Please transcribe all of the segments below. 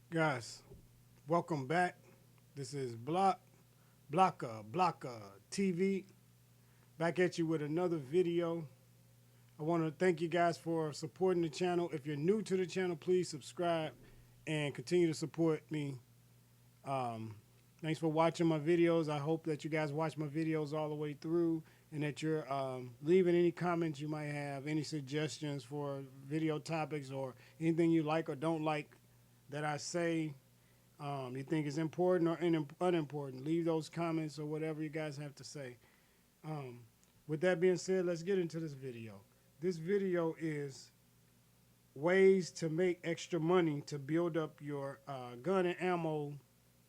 Guys, welcome back. This is Blocka TV. Back at you with another video. I want to thank you guys for supporting the channel. If you're new to the channel, please subscribe and continue to support me. Um, Thanks for watching my videos. I hope that you guys watch my videos all the way through and that you're leaving any comments you might have, any suggestions for video topics or anything you like or don't like that I say you think is important or unimportant. Leave those comments or whatever you guys have to say. Um, with that being said, let's get into this video. This video is ways to make extra money to build up your gun and ammo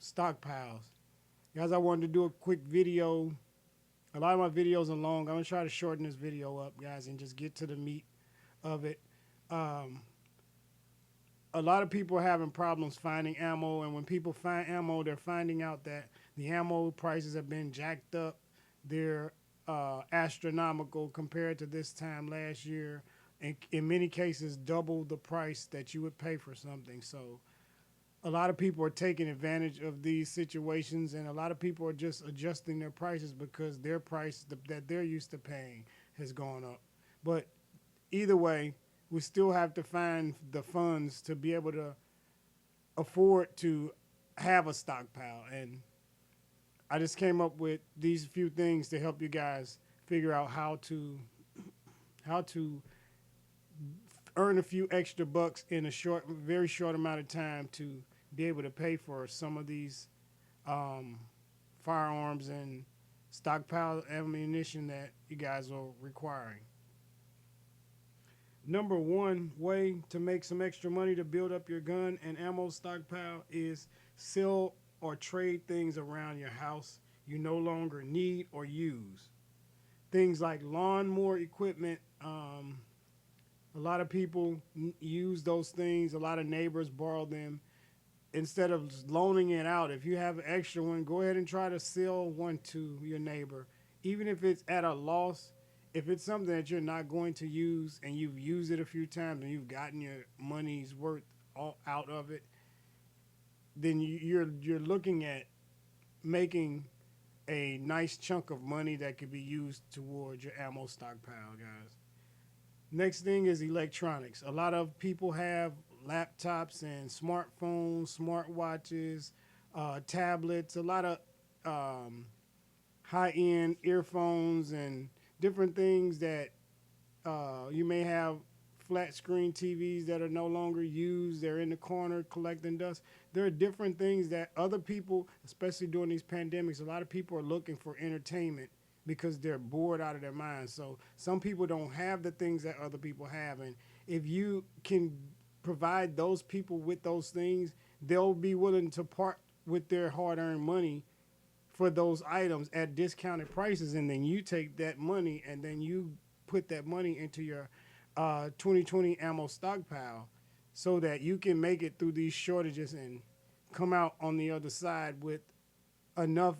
stockpiles. Guys, I wanted to do a quick video. A lot of my videos are long. I'm going to try to shorten this video up, guys, and just get to the meat of it. Um, a lot of people are having problems finding ammo, and when people find ammo, they're finding out that the ammo prices have been jacked up. They're astronomical compared to this time last year, and in many cases double the price that you would pay for something. So a lot of people are taking advantage of these situations, and a lot of people are just adjusting their prices because their price that they're used to paying has gone up. But either way, we still have to find the funds to be able to afford to have a stockpile. And I just came up with these few things to help you guys figure out how to earn a few extra bucks in a very short amount of time to be able to pay for some of these um, firearms and stockpile ammunition that you guys are requiring. Number one way to make some extra money to build up your gun and ammo stockpile is sell or trade things around your house you no longer need or use. Things like lawnmower equipment. A lot of people use those things. A lot of neighbors borrow them. Instead of loaning it out, if you have an extra one, go ahead and try to sell one to your neighbor. Even if it's at a loss, if it's something that you're not going to use and you've used it a few times and you've gotten your money's worth out of it, then you're looking at making a nice chunk of money that could be used towards your ammo stockpile, guys. Next thing is electronics. A lot of people have laptops and smartphones, smartwatches, tablets, a lot of um, high end earphones and different things that you may have flat screen TVs that are no longer used. They're in the corner collecting dust. There are different things that other people, especially during these pandemics, a lot of people are looking for entertainment because they're bored out of their minds. So some people don't have the things that other people have. And if you can provide those people with those things, they'll be willing to part with their hard earned money for those items at discounted prices, and then you take that money and then you put that money into your 2020 ammo stockpile so that you can make it through these shortages and come out on the other side with enough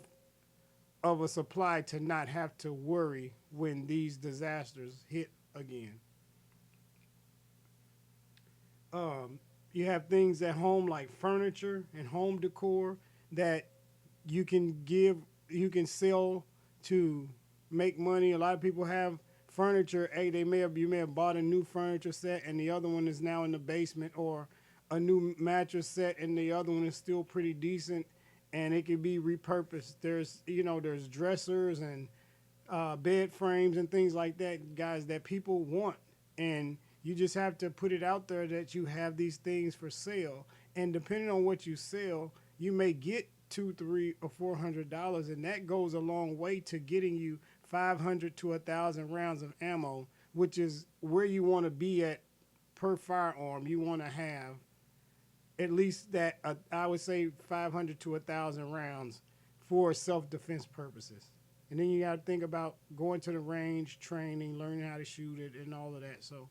of a supply to not have to worry when these disasters hit again. Um, you have things at home like furniture and home decor that you can give, you can sell to make money. A lot of people have furniture. Hey, you may have bought a new furniture set and the other one is now in the basement, or a new mattress set and the other one is still pretty decent and it can be repurposed. There's dressers and bed frames and things like that, guys, that people want. And you just have to put it out there that you have these things for sale. And depending on what you sell, you may get two, $300 or $400, and that goes a long way to getting you 500 to 1,000 rounds of ammo, which is where you want to be at per firearm. You want to have at least that, I would say 500 to 1,000 rounds for self-defense purposes. And then you got to think about going to the range, training, learning how to shoot it, and all of that. So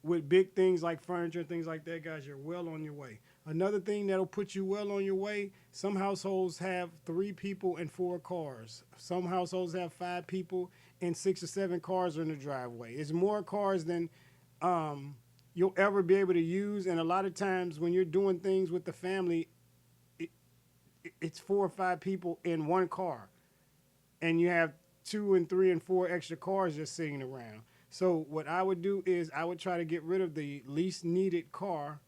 with big things like furniture and things like that, guys, you're well on your way. Another thing that'll put you well on your way, some households have 3 people and 4 cars. Some households have 5 people and 6 or 7 cars in the driveway. It's more cars than you'll ever be able to use. And a lot of times when you're doing things with the family, it, it's 4 or 5 people in one car, and you have 2 and 3 and 4 extra cars just sitting around. So what I would do is I would try to get rid of the least needed car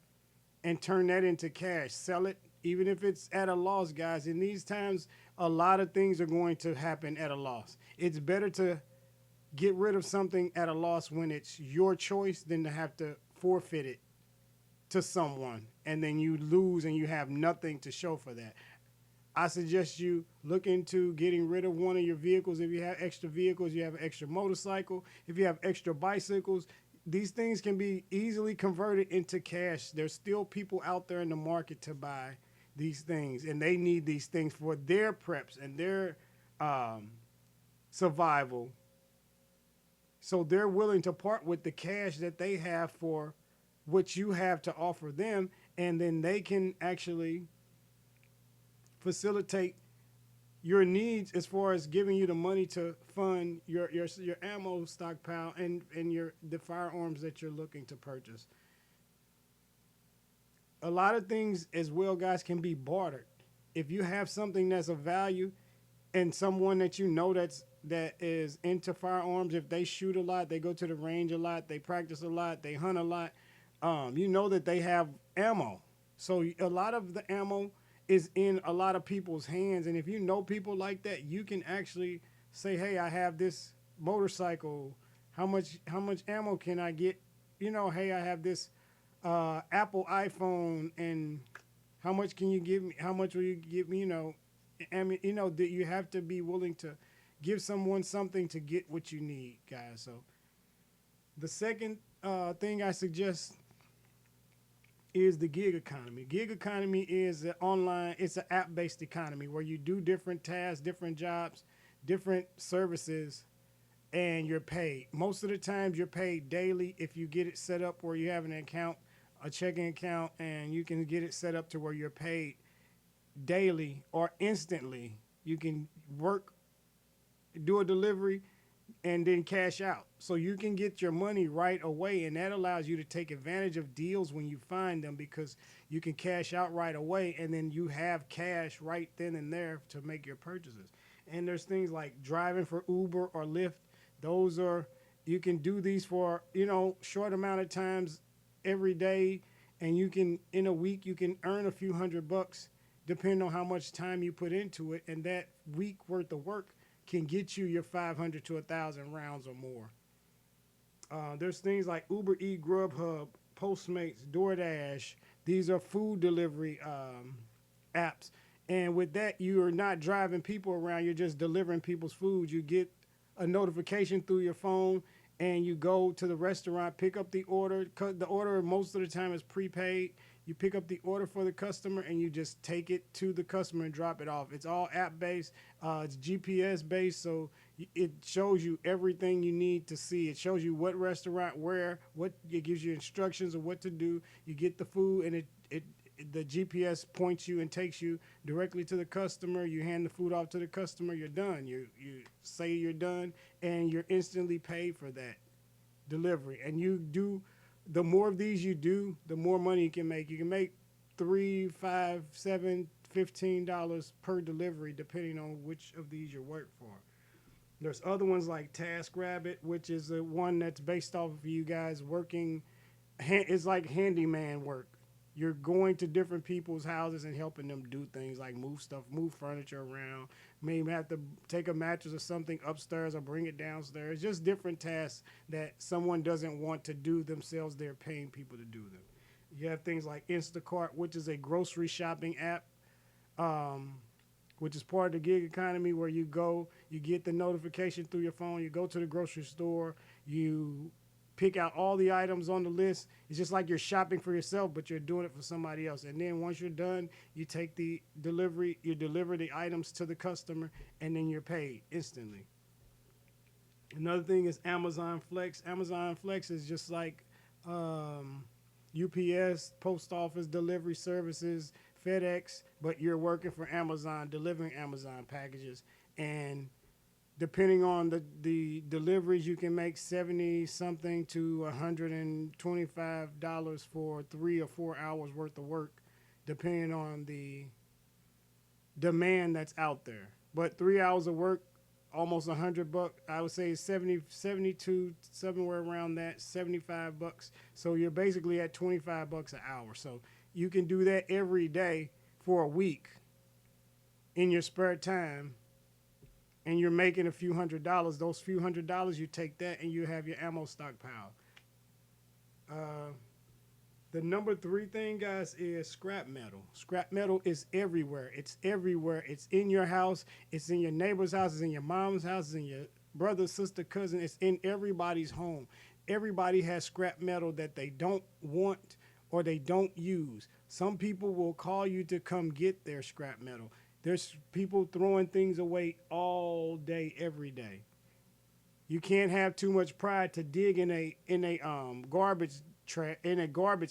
and turn that into cash. Sell it, even if it's at a loss, guys. In these times, a lot of things are going to happen at a loss. It's better to get rid of something at a loss when it's your choice than to have to forfeit it to someone and then you lose and you have nothing to show for that. I suggest you look into getting rid of one of your vehicles. If you have extra vehicles, you have an extra motorcycle, if you have extra bicycles, these things can be easily converted into cash. There's still people out there in the market to buy these things, and they need these things for their preps and their survival. So they're willing to part with the cash that they have for what you have to offer them, and then they can actually facilitate your needs as far as giving you the money to fund your ammo stockpile and the firearms that you're looking to purchase. A lot of things as well, guys, can be bartered. If you have something that's of value and someone that you know that is into firearms, if they shoot a lot, they go to the range a lot, they practice a lot, they hunt a lot, you know that they have ammo. So a lot of the ammo is in a lot of people's hands, and if you know people like that, you can actually say, hey, I have this motorcycle, how much ammo can I get? You know, hey, I have this Apple iPhone, and how much can you give me? How much will you give me? You know, I mean, you know that you have to be willing to give someone something to get what you need, guys. So the second thing I suggest is the gig economy. Gig economy is an online, it's an app-based economy where you do different tasks, different jobs, different services, and you're paid. Most of the times you're paid daily if you get it set up where you have an account, a checking account, and you can get it set up to where you're paid daily or instantly. You can work, do a delivery, and then cash out. So you can get your money right away, and that allows you to take advantage of deals when you find them because you can cash out right away, and then you have cash right then and there to make your purchases. And there's things like driving for Uber or Lyft. Those are, you can do these for, you know, short amount of times every day, and you can, in a week, you can earn a few $100 depending on how much time you put into it, and that week worth of work can get you your 500 to 1,000 rounds or more. There's things like Uber Eats, Grubhub, Postmates, DoorDash. These are food delivery apps. And with that, you are not driving people around. You're just delivering people's food. You get a notification through your phone, and you go to the restaurant, pick up the order. The order most of the time is prepaid. You pick up the order for the customer, and you just take it to the customer and drop it off. It's all app-based. It's GPS-based, so it shows you everything you need to see. It shows you what restaurant, where, what. It gives you instructions of what to do. You get the food, and the GPS points you and takes you directly to the customer. You hand the food off to the customer. You're done. You say you're done, and you're instantly paid for that delivery. And you do. The more of these you do, the more money you can make. You can make $3, $5, $7, $15 per delivery, depending on which of these you work for. There's other ones like TaskRabbit, which is the one that's based off of you guys working. It's like handyman work. You're going to different people's houses and helping them do things like move stuff, move furniture around. Maybe have to take a mattress or something upstairs or bring it downstairs. Just different tasks that someone doesn't want to do themselves. They're paying people to do them. You have things like Instacart, which is a grocery shopping app, which is part of the gig economy where you go, you get the notification through your phone, you go to the grocery store, you pick out all the items on the list. It's just like you're shopping for yourself, but you're doing it for somebody else. And then once you're done, you take the delivery, you deliver the items to the customer, and then you're paid instantly. Another thing is Amazon Flex. Amazon Flex is just like UPS, post office delivery services, FedEx, but you're working for Amazon, delivering Amazon packages. And Depending on the deliveries, you can make 70 something to $125 for 3 or 4 hours worth of work, depending on the demand that's out there. But 3 hours of work, almost $100. I would say 70, 72, somewhere around that, $75. So you're basically at $25 an hour. So you can do that every day for a week in your spare time, and you're making a few $100s. Those few $100, you take that and you have your ammo stockpile. Uh, the number 3 thing, guys, is scrap metal. Scrap metal is everywhere. It's everywhere. It's in your house. It's in your neighbor's house. It's in your mom's house. It's in your brother, sister, cousin. It's in everybody's home. Everybody has scrap metal that they don't want or they don't use. Some people will call you to come get their scrap metal. There's people throwing things away all day, every day. You can't have too much pride to dig in a garbage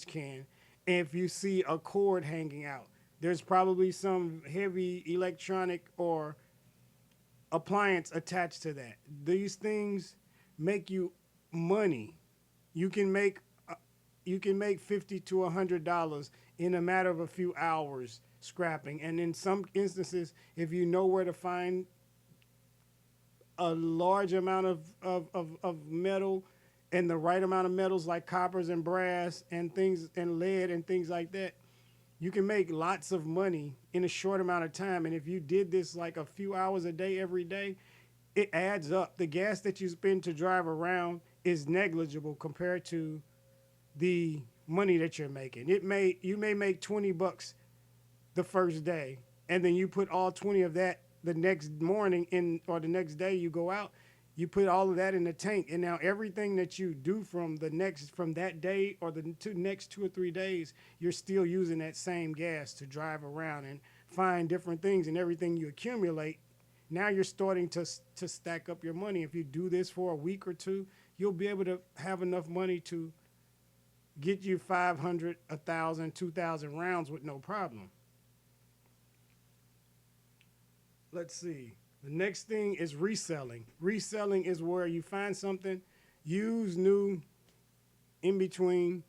can. If you see a cord hanging out, there's probably some heavy electronic or appliance attached to that. These things make you money. You can make $50 to $100 in a matter of a few hours scrapping. And in some instances, if you know where to find a large amount of metal and the right amount of metals like coppers and brass and things and lead and things like that, you can make lots of money in a short amount of time. And if you did this like a few hours a day every day, it adds up. The gas that you spend to drive around is negligible compared to the money that you're making. You may make $20 the first day, and then you put all 20 of that the next morning in, or the next day you go out, you put all of that in the tank, and now everything that you do from that day or the next 2 or 3 days, you're still using that same gas to drive around and find different things, and everything you accumulate. Now you're starting to stack up your money. If you do this for a week or two, you'll be able to have enough money to get you 500, 1,000, 2,000 rounds with no problem. Let's see. The next thing is reselling. Reselling is where you find something used, new, in between,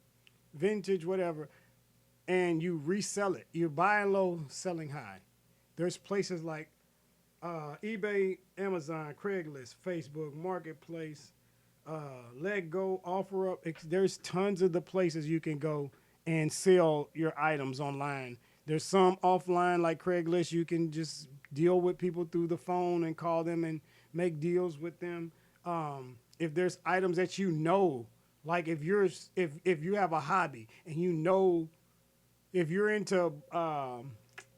vintage, whatever, and you resell it. You're buying low, selling high. There's places like eBay, Amazon, Craigslist, Facebook, Marketplace, Let Go, OfferUp. There's tons of the places you can go and sell your items online. There's some offline like Craigslist. You can just deal with people through the phone and call them and make deals with them. If there's items that you know, like if you have a hobby and you know, if you're into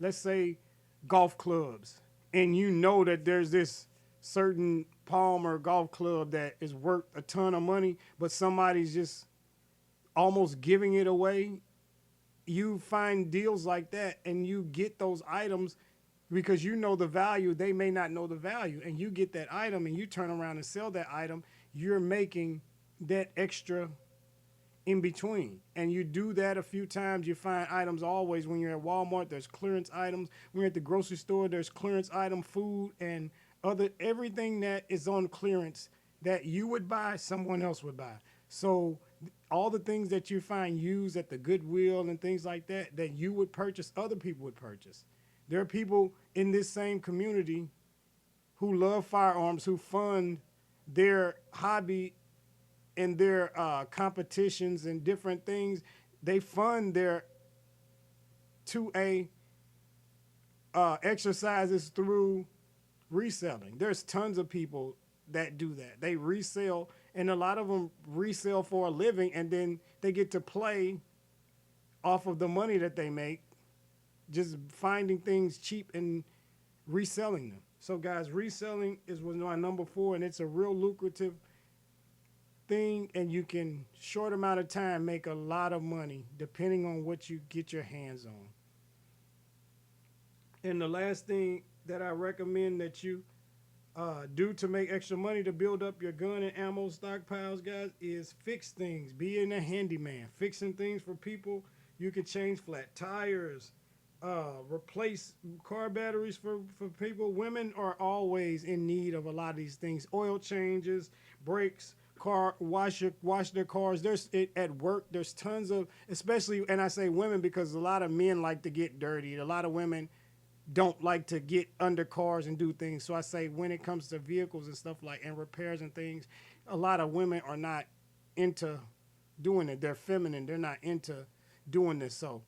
let's say golf clubs, and you know that there's this certain Palmer golf club that is worth a ton of money, but somebody's just almost giving it away, you find deals like that and you get those items because you know the value. They may not know the value, and you get that item and you turn around and sell that item. You're making that extra in between, and you do that a few times. You find items always. When you're at Walmart, there's clearance items. When you're at the grocery store, there's clearance item, food and everything that is on clearance that you would buy, someone else would buy. So all the things that you find used at the Goodwill and things like that that you would purchase, other people would purchase. There are people in this same community who love firearms, who fund their hobby and their competitions and different things. They fund their 2A exercises through reselling. There's tons of people that do that. They resell, and a lot of them resell for a living, and then they get to play off of the money that they make, just finding things cheap and reselling them. So guys, reselling was my number 4, and it's a real lucrative thing, and you can, short amount of time, make a lot of money depending on what you get your hands on. And the last thing that I recommend that you do to make extra money to build up your gun and ammo stockpiles, guys, is fix things. Being a handyman, fixing things for people. You can change flat tires, Replace car batteries for people. Women are always in need of a lot of these things. Oil changes, brakes, car wash their cars. At work. There's tons of, especially, and I say women because a lot of men like to get dirty. A lot of women don't like to get under cars and do things. So I say when it comes to vehicles and stuff like and repairs and things, a lot of women are not into doing it. They're feminine. They're not into doing this. So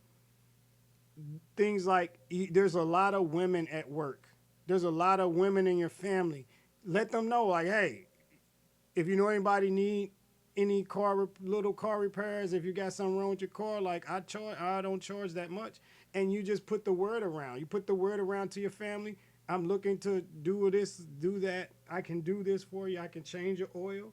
things like there's a lot of women at work. There's a lot of women in your family. Let them know, like, hey, if you know anybody need any little car repairs, if you got something wrong with your car, like I don't charge that much, and you just put the word around. You put the word around to your family. I'm looking to do this, do that. I can do this for you. I can change your oil.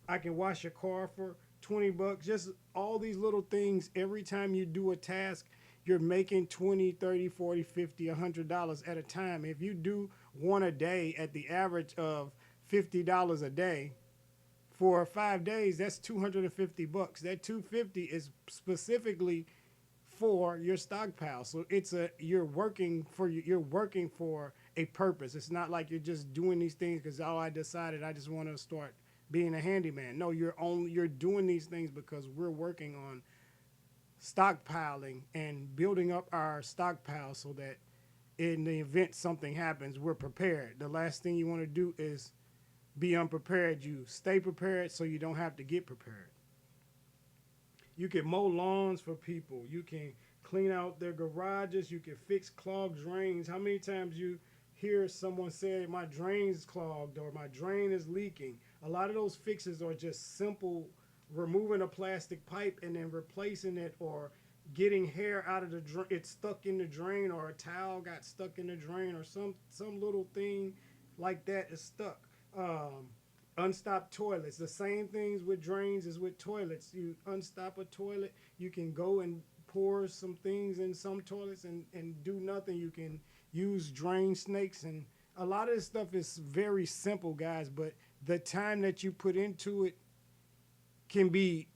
I can wash your car for $20. Just all these little things. Every time you do a task, you're making 20, 30, 40, 50, $100 at a time. If you do one a day at the average of $50 a day for 5 days, that's $250. That 250 is specifically for your stockpile. So you're working for a purpose. It's not like you're just doing these things because I decided I just want to start being a handyman. No, you're doing these things because we're working on stockpiling and building up our stockpile so that in the event something happens, we're prepared. The last thing you want to do is be unprepared. You stay prepared so you don't have to get prepared. You can mow lawns for people. You can clean out their garages. You can fix clogged drains. How many times you hear someone say, my drain's clogged or my drain is leaking? A lot of those fixes are just simple removing a plastic pipe and then replacing it, or getting hair out of the drain. It's stuck in the drain, or a towel got stuck in the drain, or some little thing like that is stuck. Unstopped toilets. The same things with drains as with toilets. You unstop a toilet, you can go and pour some things in some toilets and do nothing. You can use drain snakes, and a lot of this stuff is very simple, guys, but the time that you put into it can be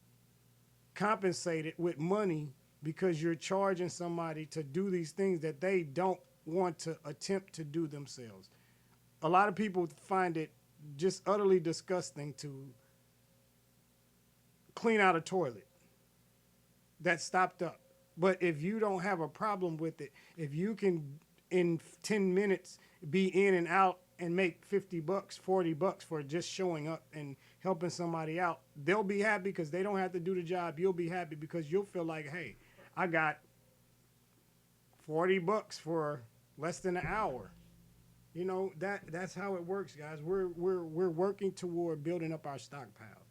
compensated with money because you're charging somebody to do these things that they don't want to attempt to do themselves. A lot of people find it just utterly disgusting to clean out a toilet that's stopped up. But if you don't have a problem with it, if you can in 10 minutes be in and out and make $50, $40 for just showing up and helping somebody out, they'll be happy because they don't have to do the job. You'll be happy because you'll feel like, hey, I got $40 for less than an hour. You know, that's how it works, guys. We're working toward building up our stockpile.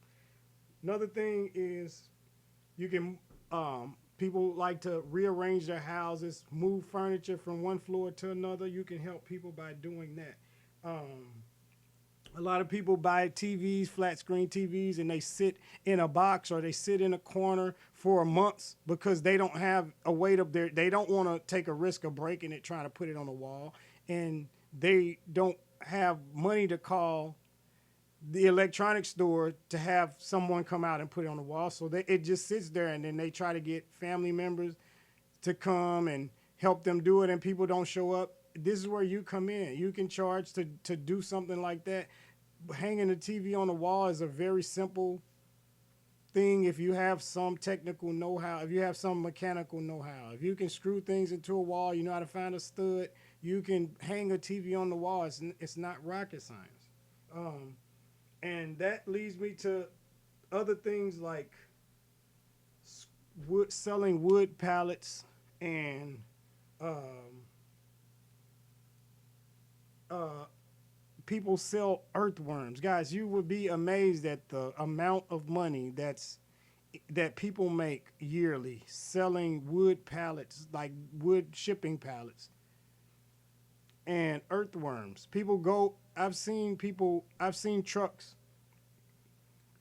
Another thing is you can people like to rearrange their houses, move furniture from one floor to another. You can help people by doing that. A lot of people buy TVs, flat screen TVs, and they sit in a box or they sit in a corner for months because they don't have a weight up there. They don't want to take a risk of breaking it, trying to put it on the wall. And they don't have money to call the electronics store to have someone come out and put it on the wall. So it just sits there, and then they try to get family members to come and help them do it, and people don't show up. This is where you come in. You can charge to do something like that. Hanging the TV on the wall is a very simple thing if you have some technical know-how, if you have some mechanical know-how. If you can screw things into a wall, you know how to find a stud, you can hang a TV on the wall. It's not rocket science. And that leads me to other things like selling wood pallets and people sell earthworms. Guys, you would be amazed at the amount of money that people make yearly selling wood pallets, like wood shipping pallets and earthworms. I've seen trucks,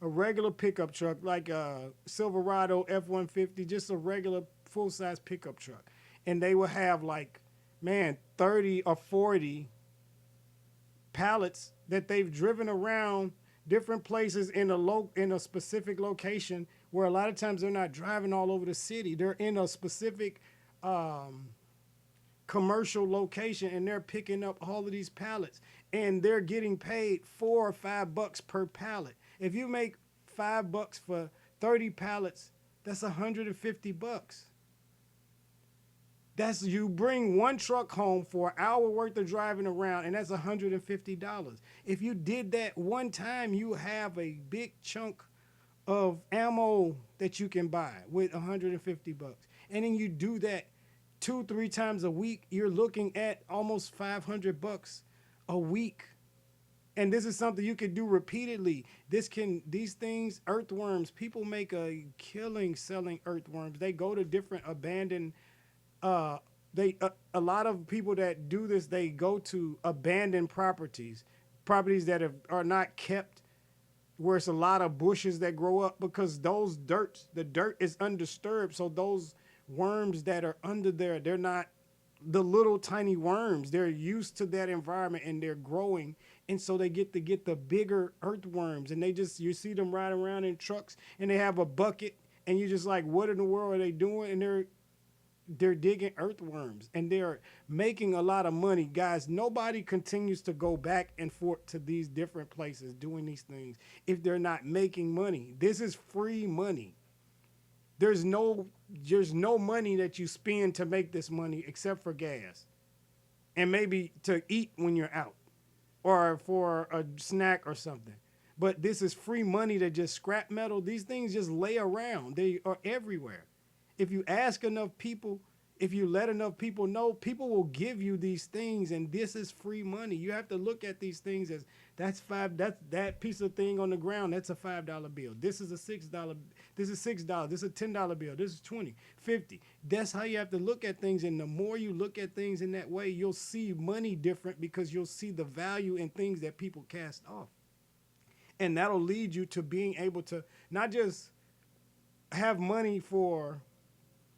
a regular pickup truck, like a Silverado F-150, just a regular full-size pickup truck. And they will have 30 or 40 pallets that they've driven around different places in a specific location, where a lot of times they're not driving all over the city. They're in a specific commercial location and they're picking up all of these pallets and they're getting paid $4 or $5 per pallet. If you make $5 for 30 pallets, that's $150. That's, you bring one truck home for an hour worth of driving around, and that's $150. If you did that one time, you have a big chunk of ammo that you can buy with $150. And then you do that 2-3 times a week, you're looking at almost $500 a week. And this is something you can do repeatedly. These things, earthworms, people make a killing selling earthworms. They go to different abandoned, a lot of people that do this, they go to abandoned properties that are not kept, where it's a lot of bushes that grow up, because the dirt is undisturbed. So those worms that are under there, they're not the little tiny worms. They're used to that environment and they're growing. And so they get the bigger earthworms, and you see them riding around in trucks and they have a bucket, and you're just like, what in the world are they doing? And they're digging earthworms and they're making a lot of money. Guys, nobody continues to go back and forth to these different places doing these things if they're not making money. This is free money. There's no money that you spend to make this money except for gas and maybe to eat when you're out or for a snack or something. But this is free money to just scrap metal. These things just lay around. They are everywhere. If you ask enough people, if you let enough people know, people will give you these things, and this is free money. You have to look at these things as that piece of thing on the ground, that's a $5 bill. This is a $6. This is $6. This is a $10 bill. This is 20, 50. That's how you have to look at things. And the more you look at things in that way, you'll see money different, because you'll see the value in things that people cast off. And that'll lead you to being able to not just have money for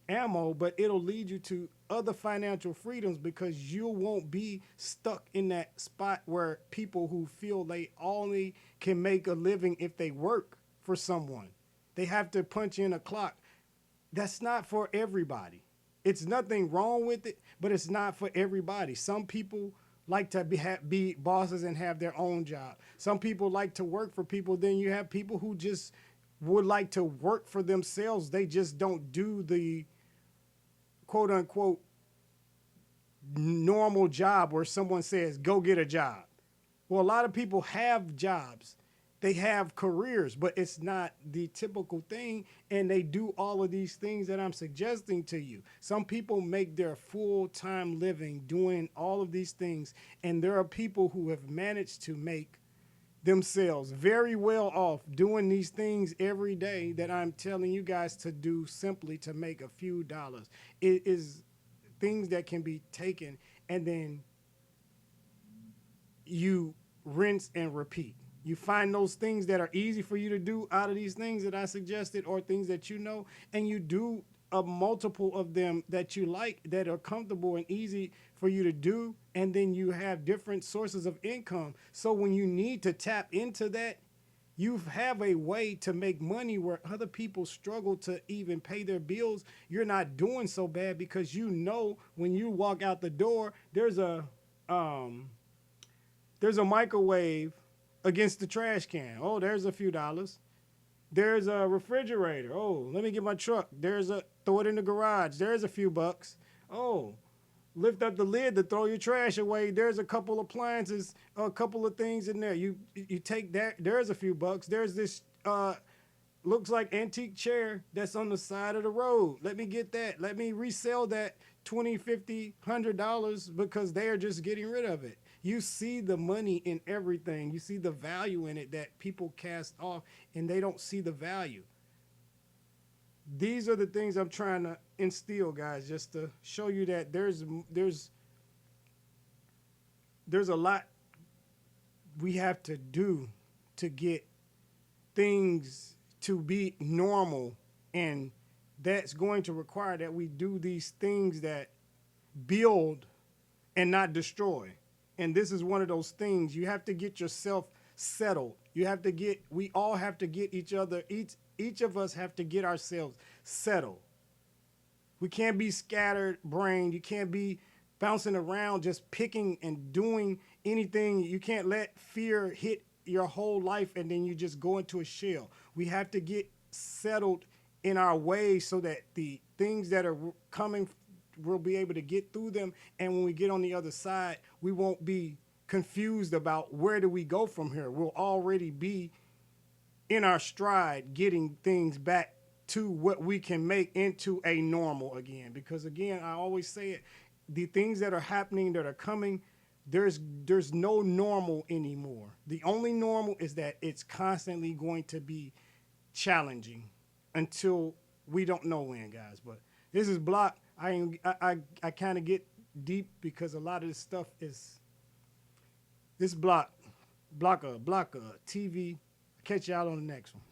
ammo, but it'll lead you to other financial freedoms, because you won't be stuck in that spot where people who feel they only can make a living if they work for someone. They have to punch in a clock. That's not for everybody. It's nothing wrong with it, but it's not for everybody. Some people like to be bosses and have their own job. Some people like to work for people. Then you have people who just would like to work for themselves. They just don't do the quote unquote normal job where someone says, go get a job. Well, a lot of people have jobs. They have careers, but it's not the typical thing. And they do all of these things that I'm suggesting to you. Some people make their full-time living doing all of these things. And there are people who have managed to make themselves very well off doing these things every day that I'm telling you guys to do simply to make a few dollars. It is things that can be taken and then you rinse and repeat. You find those things that are easy for you to do out of these things that I suggested, or things that you know, and you do a multiple of them that you like, that are comfortable and easy for you to do, and then you have different sources of income. So when you need to tap into that, you have a way to make money where other people struggle to even pay their bills. You're not doing so bad, because you know when you walk out the door, there's a microwave against the trash can. Oh, there's a few dollars. There's a refrigerator. Oh, let me get my truck. Throw it in the garage. There's a few bucks. Oh, lift up the lid to throw your trash away. There's a couple appliances, a couple of things in there. You take that. There's a few bucks. There's this looks like antique chair that's on the side of the road. Let me get that. Let me resell that $20, $50, $100, because they are just getting rid of it. You see the money in everything. You see the value in it that people cast off, and they don't see the value. These are the things I'm trying to instill, guys, just to show you that there's a lot we have to do to get things to be normal, and that's going to require that we do these things that build and not destroy. And this is one of those things. You have to get yourself settled. We all have to get each of us have to get ourselves settled. We can't be scattered brained. You can't be bouncing around, just picking and doing anything. You can't let fear hit your whole life and then you just go into a shell. We have to get settled in our ways so that the things that are coming, we'll be able to get through them. And when we get on the other side, we won't be confused about where do we go from here. We'll already be in our stride, getting things back to what we can make into a normal again. Because again, I always say it, the things that are happening, that are coming, there's no normal anymore. The only normal is that it's constantly going to be challenging until we don't know when, guys. But this is Block. I kind of get deep because a lot of this stuff is this Blocka TV. Catch y'all on the next one.